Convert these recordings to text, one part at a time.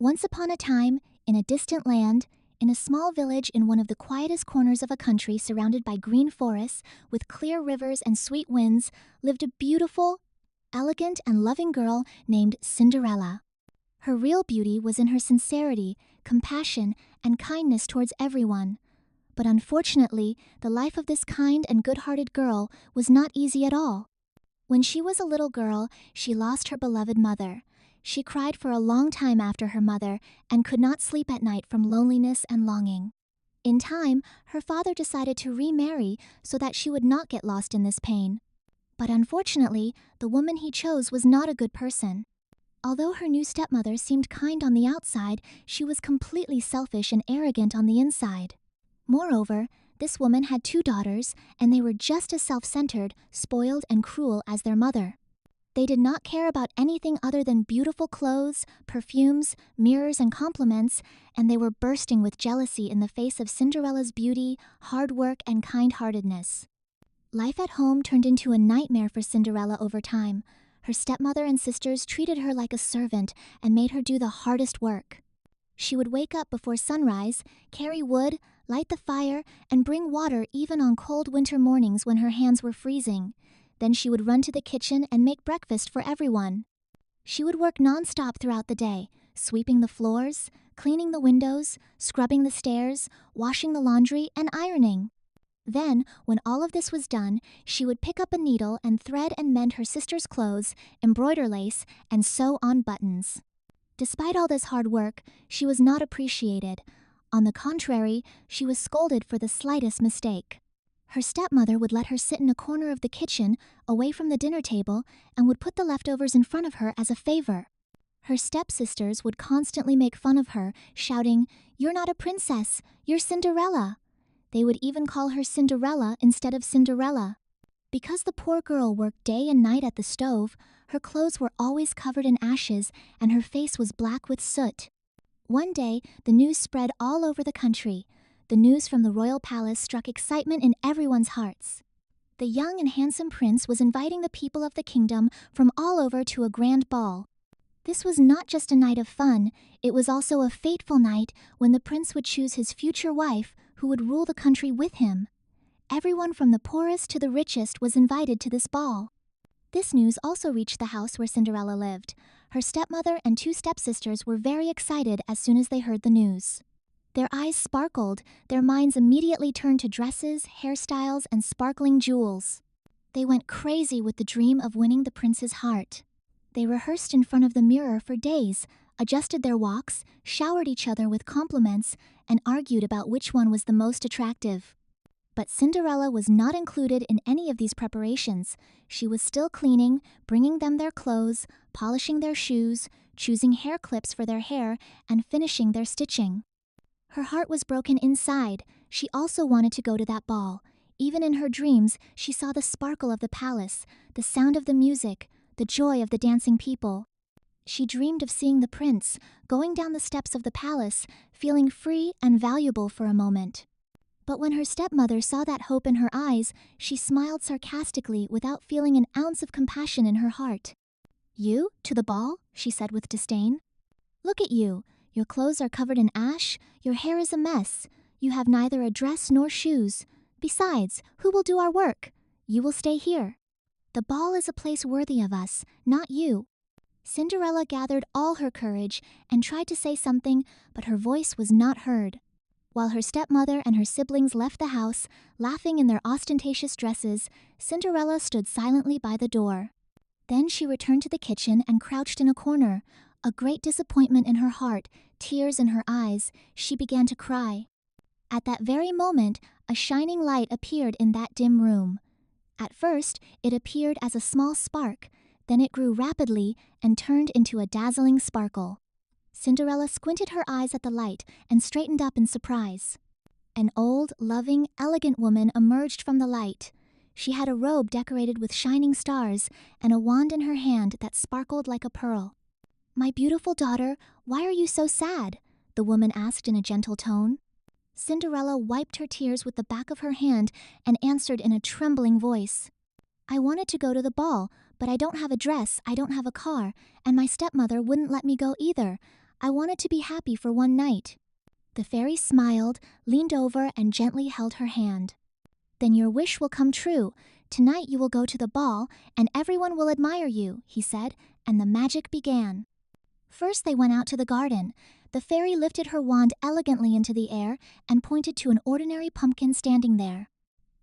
Once upon a time, in a distant land, in a small village in one of the quietest corners of a country surrounded by green forests, with clear rivers and sweet winds, lived a beautiful, elegant, and loving girl named Cinderella. Her real beauty was in her sincerity, compassion, and kindness towards everyone. But unfortunately, the life of this kind and good-hearted girl was not easy at all. When she was a little girl, she lost her beloved mother. She cried for a long time after her mother and could not sleep at night from loneliness and longing. In time, her father decided to remarry so that she would not get lost in this pain. But unfortunately, the woman he chose was not a good person. Although her new stepmother seemed kind on the outside, she was completely selfish and arrogant on the inside. Moreover, this woman had 2 daughters, and they were just as self-centered, spoiled, and cruel as their mother. They did not care about anything other than beautiful clothes, perfumes, mirrors, and compliments, and they were bursting with jealousy in the face of Cinderella's beauty, hard work, and kind-heartedness. Life at home turned into a nightmare for Cinderella over time. Her stepmother and sisters treated her like a servant and made her do the hardest work. She would wake up before sunrise, carry wood, light the fire, and bring water even on cold winter mornings when her hands were freezing. Then she would run to the kitchen and make breakfast for everyone. She would work non-stop throughout the day, sweeping the floors, cleaning the windows, scrubbing the stairs, washing the laundry, and ironing. Then, when all of this was done, she would pick up a needle and thread and mend her sister's clothes, embroider lace, and sew on buttons. Despite all this hard work, she was not appreciated. On the contrary, she was scolded for the slightest mistake. Her stepmother would let her sit in a corner of the kitchen, away from the dinner table, and would put the leftovers in front of her as a favor. Her stepsisters would constantly make fun of her, shouting, "You're not a princess, you're Cinderella." They would even call her Cinderella instead of Cinderella. Because the poor girl worked day and night at the stove, her clothes were always covered in ashes and her face was black with soot. One day, the news spread all over the country. The news from the royal palace struck excitement in everyone's hearts. The young and handsome prince was inviting the people of the kingdom from all over to a grand ball. This was not just a night of fun, it was also a fateful night when the prince would choose his future wife who would rule the country with him. Everyone from the poorest to the richest was invited to this ball. This news also reached the house where Cinderella lived. Her stepmother and 2 stepsisters were very excited as soon as they heard the news. Their eyes sparkled, their minds immediately turned to dresses, hairstyles, and sparkling jewels. They went crazy with the dream of winning the prince's heart. They rehearsed in front of the mirror for days, adjusted their walks, showered each other with compliments, and argued about which one was the most attractive. But Cinderella was not included in any of these preparations. She was still cleaning, bringing them their clothes, polishing their shoes, choosing hair clips for their hair, and finishing their stitching. Her heart was broken inside. She also wanted to go to that ball. Even in her dreams, she saw the sparkle of the palace, the sound of the music, the joy of the dancing people. She dreamed of seeing the prince, going down the steps of the palace, feeling free and valuable for a moment. But when her stepmother saw that hope in her eyes, she smiled sarcastically without feeling an ounce of compassion in her heart. "You, to the ball?" she said with disdain. "Look at you. Your clothes are covered in ash, your hair is a mess. You have neither a dress nor shoes. Besides, who will do our work? You will stay here. The ball is a place worthy of us, not you." Cinderella gathered all her courage and tried to say something, but her voice was not heard. While her stepmother and her siblings left the house, laughing in their ostentatious dresses, Cinderella stood silently by the door. Then she returned to the kitchen and crouched in a corner. A great disappointment in her heart, tears in her eyes, she began to cry. At that very moment, a shining light appeared in that dim room. At first, it appeared as a small spark, then it grew rapidly and turned into a dazzling sparkle. Cinderella squinted her eyes at the light and straightened up in surprise. An old, loving, elegant woman emerged from the light. She had a robe decorated with shining stars and a wand in her hand that sparkled like a pearl. "My beautiful daughter, why are you so sad?" the woman asked in a gentle tone. Cinderella wiped her tears with the back of her hand and answered in a trembling voice, "I wanted to go to the ball, but I don't have a dress, I don't have a car, and my stepmother wouldn't let me go either. I wanted to be happy for one night." The fairy smiled, leaned over, and gently held her hand. "Then your wish will come true. Tonight you will go to the ball, and everyone will admire you," he said, and the magic began. First they went out to the garden. The fairy lifted her wand elegantly into the air and pointed to an ordinary pumpkin standing there.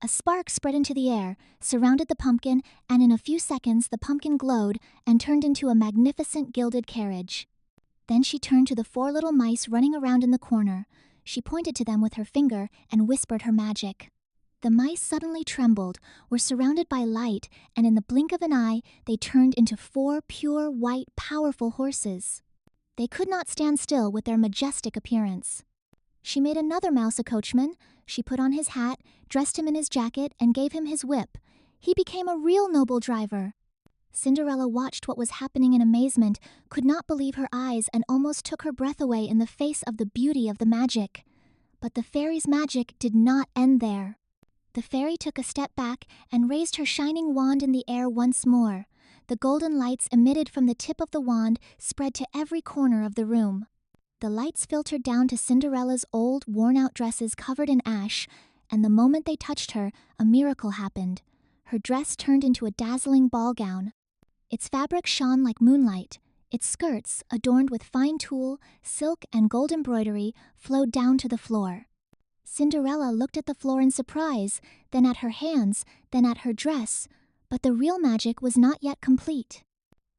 A spark spread into the air, surrounded the pumpkin, and in a few seconds the pumpkin glowed and turned into a magnificent gilded carriage. Then she turned to the 4 little mice running around in the corner. She pointed to them with her finger and whispered her magic. The mice suddenly trembled, were surrounded by light, and in the blink of an eye, they turned into 4 pure, white, powerful horses. They could not stand still with their majestic appearance. She made another mouse a coachman. She put on his hat, dressed him in his jacket, and gave him his whip. He became a real noble driver. Cinderella watched what was happening in amazement, could not believe her eyes, and almost took her breath away in the face of the beauty of the magic. But the fairy's magic did not end there. The fairy took a step back and raised her shining wand in the air once more. The golden lights emitted from the tip of the wand spread to every corner of the room. The lights filtered down to Cinderella's old, worn-out dresses covered in ash, and the moment they touched her, a miracle happened. Her dress turned into a dazzling ball gown. Its fabric shone like moonlight. Its skirts, adorned with fine tulle, silk, and gold embroidery, flowed down to the floor. Cinderella looked at the floor in surprise, then at her hands, then at her dress, but the real magic was not yet complete.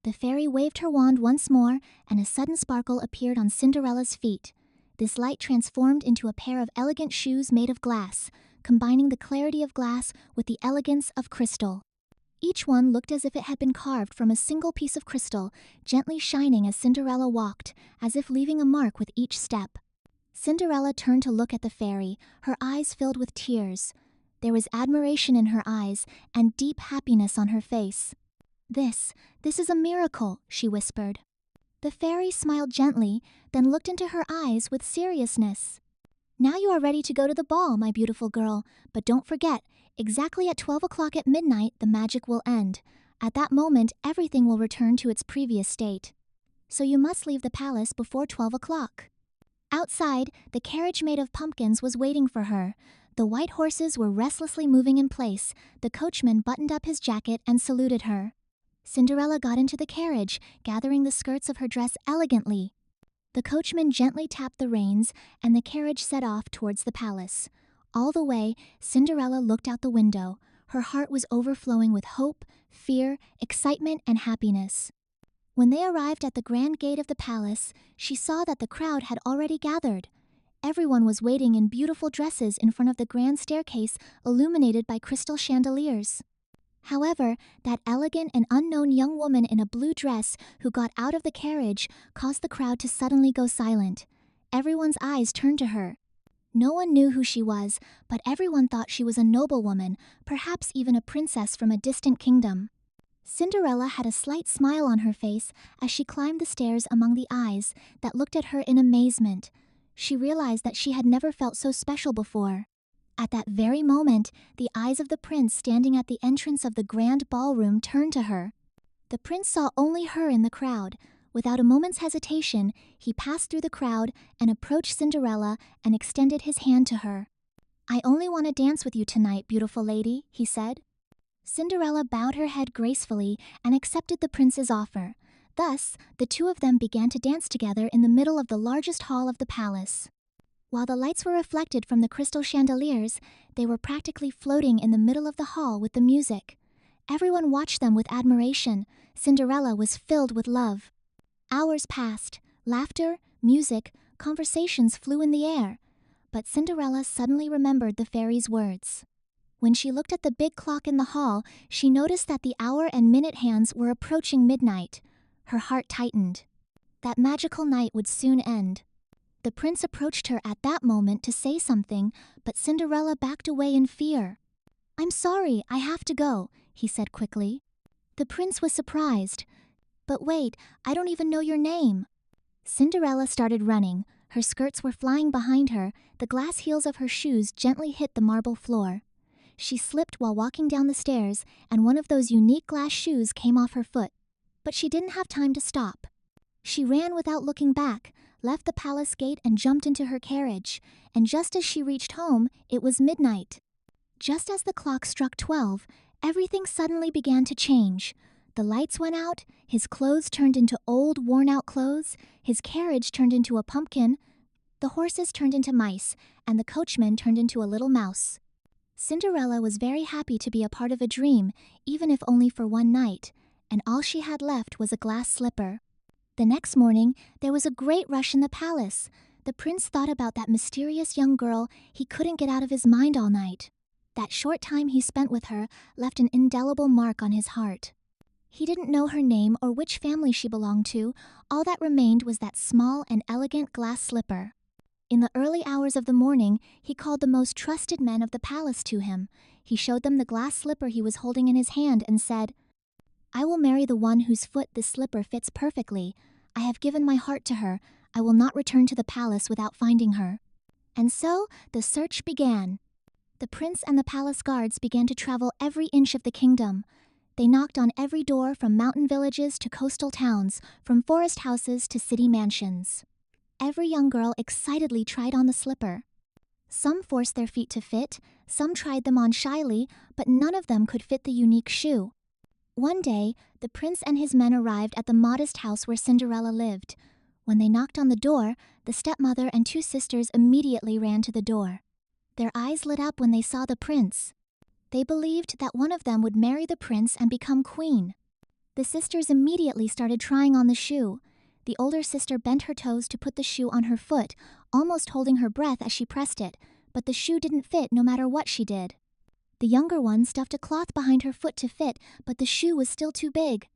The fairy waved her wand once more, and a sudden sparkle appeared on Cinderella's feet. This light transformed into a pair of elegant shoes made of glass, combining the clarity of glass with the elegance of crystal. Each one looked as if it had been carved from a single piece of crystal, gently shining as Cinderella walked, as if leaving a mark with each step. Cinderella turned to look at the fairy, her eyes filled with tears. There was admiration in her eyes and deep happiness on her face. This is a miracle," she whispered. The fairy smiled gently, then looked into her eyes with seriousness. "Now you are ready to go to the ball, my beautiful girl, but don't forget, exactly at 12 o'clock at midnight the magic will end. At that moment everything will return to its previous state. So you must leave the palace before 12 o'clock. Outside, the carriage made of pumpkins was waiting for her. The white horses were restlessly moving in place. The coachman buttoned up his jacket and saluted her. Cinderella got into the carriage, gathering the skirts of her dress elegantly. The coachman gently tapped the reins, and the carriage set off towards the palace. All the way, Cinderella looked out the window. Her heart was overflowing with hope, fear, excitement, and happiness. When they arrived at the grand gate of the palace, she saw that the crowd had already gathered. Everyone was waiting in beautiful dresses in front of the grand staircase illuminated by crystal chandeliers. However, that elegant and unknown young woman in a blue dress who got out of the carriage caused the crowd to suddenly go silent. Everyone's eyes turned to her. No one knew who she was, but everyone thought she was a noblewoman, perhaps even a princess from a distant kingdom. Cinderella had a slight smile on her face as she climbed the stairs among the eyes that looked at her in amazement. She realized that she had never felt so special before. At that very moment, the eyes of the prince standing at the entrance of the grand ballroom turned to her. The prince saw only her in the crowd. Without a moment's hesitation, he passed through the crowd and approached Cinderella and extended his hand to her. "I only want to dance with you tonight, beautiful lady," he said. Cinderella bowed her head gracefully and accepted the prince's offer. Thus, the two of them began to dance together in the middle of the largest hall of the palace. While the lights were reflected from the crystal chandeliers, they were practically floating in the middle of the hall with the music. Everyone watched them with admiration. Cinderella was filled with love. Hours passed. Laughter, music, conversations flew in the air. But Cinderella suddenly remembered the fairy's words. When she looked at the big clock in the hall, she noticed that the hour and minute hands were approaching midnight. Her heart tightened. That magical night would soon end. The prince approached her at that moment to say something, but Cinderella backed away in fear. "I'm sorry, I have to go," he said quickly. The prince was surprised. "But wait, I don't even know your name." Cinderella started running. Her skirts were flying behind her. The glass heels of her shoes gently hit the marble floor. She slipped while walking down the stairs, and one of those unique glass shoes came off her foot. But she didn't have time to stop. She ran without looking back. left the palace gate and jumped into her carriage, and just as she reached home, it was midnight. Just as the clock struck 12, everything suddenly began to change. The lights went out, his clothes turned into old, worn-out clothes, his carriage turned into a pumpkin, the horses turned into mice, and the coachman turned into a little mouse. Cinderella was very happy to be a part of a dream, even if only for one night, and all she had left was a glass slipper. The next morning, there was a great rush in the palace. The prince thought about that mysterious young girl he couldn't get out of his mind all night. That short time he spent with her left an indelible mark on his heart. He didn't know her name or which family she belonged to. All that remained was that small and elegant glass slipper. In the early hours of the morning, he called the most trusted men of the palace to him. He showed them the glass slipper he was holding in his hand and said, "I will marry the one whose foot this slipper fits perfectly. I have given my heart to her. I will not return to the palace without finding her." And so the search began. The prince and the palace guards began to travel every inch of the kingdom. They knocked on every door, from mountain villages to coastal towns, from forest houses to city mansions. Every young girl excitedly tried on the slipper. Some forced their feet to fit, some tried them on shyly, but none of them could fit the unique shoe. One day, the prince and his men arrived at the modest house where Cinderella lived. When they knocked on the door, the stepmother and two sisters immediately ran to the door. Their eyes lit up when they saw the prince. They believed that one of them would marry the prince and become queen. The sisters immediately started trying on the shoe. The older sister bent her toes to put the shoe on her foot, almost holding her breath as she pressed it, but the shoe didn't fit no matter what she did. The younger one stuffed a cloth behind her foot to fit, but the shoe was still too big.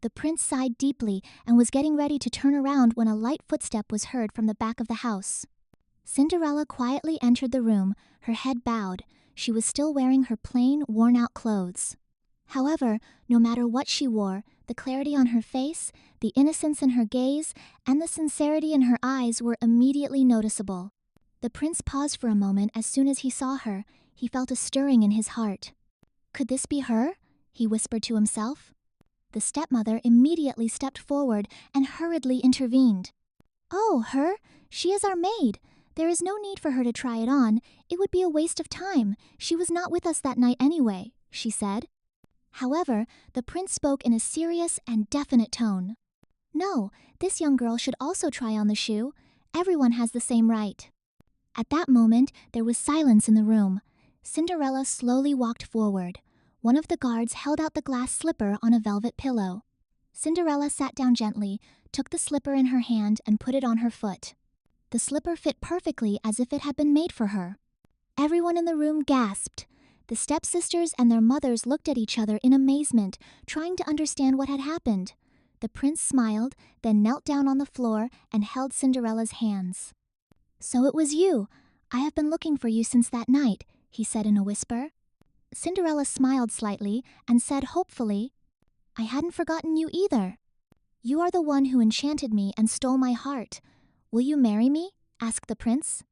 The prince sighed deeply and was getting ready to turn around when a light footstep was heard from the back of the house. Cinderella quietly entered the room, her head bowed. She was still wearing her plain, worn-out clothes. However, no matter what she wore, the clarity on her face, the innocence in her gaze, and the sincerity in her eyes were immediately noticeable. The prince paused for a moment as soon as he saw her. He felt a stirring in his heart. "Could this be her?" he whispered to himself. The stepmother immediately stepped forward and hurriedly intervened. "Oh, her? She is our maid. There is no need for her to try it on. It would be a waste of time. She was not with us that night anyway," she said. However, the prince spoke in a serious and definite tone. "No, this young girl should also try on the shoe. Everyone has the same right." At that moment, there was silence in the room. Cinderella slowly walked forward. One of the guards held out the glass slipper on a velvet pillow. Cinderella sat down gently, took the slipper in her hand, and put it on her foot. The slipper fit perfectly as if it had been made for her. Everyone in the room gasped. The stepsisters and their mothers looked at each other in amazement, trying to understand what had happened. The prince smiled, then knelt down on the floor and held Cinderella's hands. "So it was you. I have been looking for you since that night," he said in a whisper. Cinderella smiled slightly and said hopefully, "I hadn't forgotten you either. You are the one who enchanted me and stole my heart. Will you marry me?" asked the prince.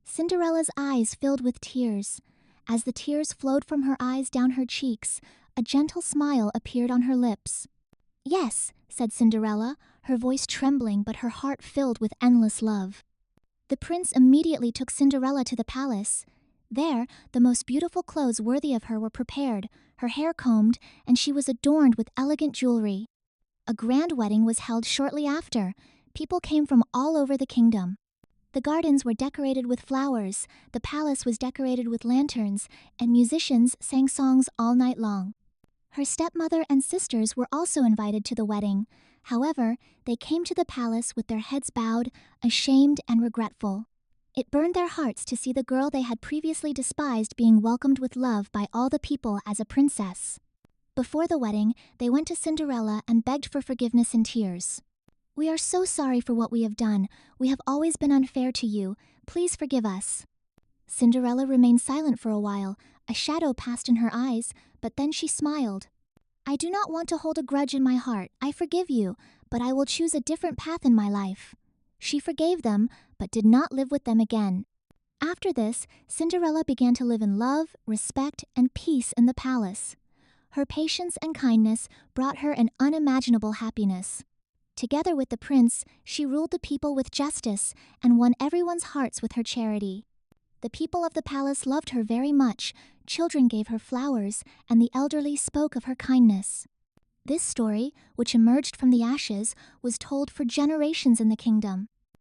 Cinderella's eyes filled with tears. As the tears flowed from her eyes down her cheeks, a gentle smile appeared on her lips. "Yes," said Cinderella, her voice trembling but her heart filled with endless love. The prince immediately took Cinderella to the palace. There, the most beautiful clothes worthy of her were prepared, her hair combed, and she was adorned with elegant jewelry. A grand wedding was held shortly after. People came from all over the kingdom. The gardens were decorated with flowers, the palace was decorated with lanterns, and musicians sang songs all night long. Her stepmother and sisters were also invited to the wedding. However, they came to the palace with their heads bowed, ashamed and regretful. It burned their hearts to see the girl they had previously despised being welcomed with love by all the people as a princess. Before the wedding, they went to Cinderella and begged for forgiveness in tears. "We are so sorry for what we have done. We have always been unfair to you. Please forgive us." Cinderella remained silent for a while. A shadow passed in her eyes, but then she smiled. "I do not want to hold a grudge in my heart. I forgive you, but I will choose a different path in my life." She forgave them, but did not live with them again. After this, Cinderella began to live in love, respect, and peace in the palace. Her patience and kindness brought her an unimaginable happiness. Together with the prince, she ruled the people with justice and won everyone's hearts with her charity. The people of the palace loved her very much. Children gave her flowers, and the elderly spoke of her kindness. This story, which emerged from the ashes, was told for generations in the kingdom.